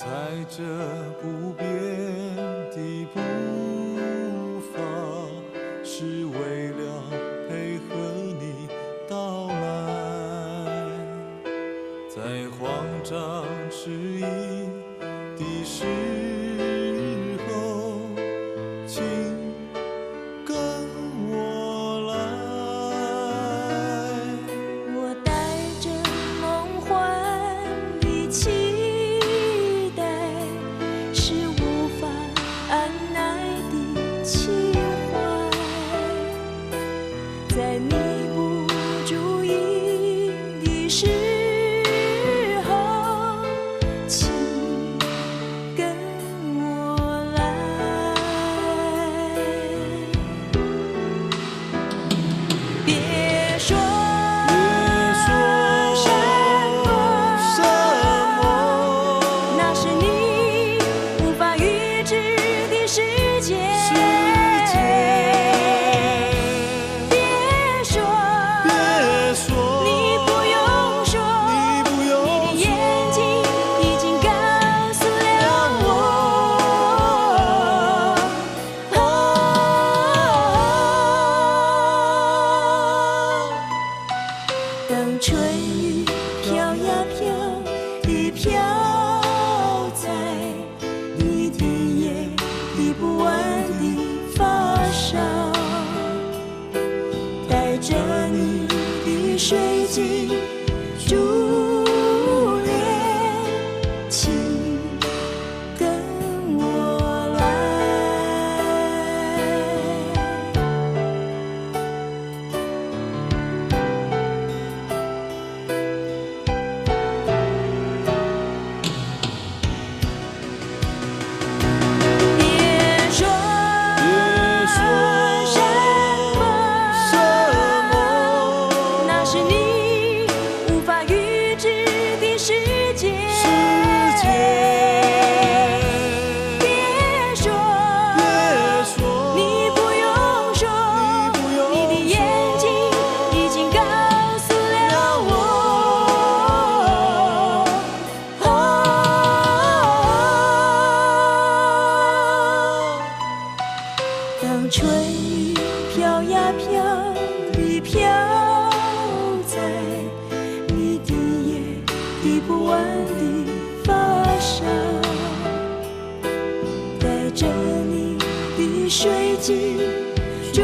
踩着不变的步伐，是为了配合你到来。在慌张失意的时候，请跟我来。我带着梦幻的期待，是无法按捺的情怀，在你不注意的时候，请跟我来。别说什么，那是你无法预知的世界。别说，你不用说，你的眼睛已经告诉了我。当春雨飘呀飘地飘在你的眼滴不完的发梢，带着你的水晶珠帘，请跟我来。别说什么，那是你无法预知的世界。别说，你不用说，你的眼睛已经告诉了我。当春雨飘呀飘地飘在你的眼滴不完的发梢，带着你的水晶珠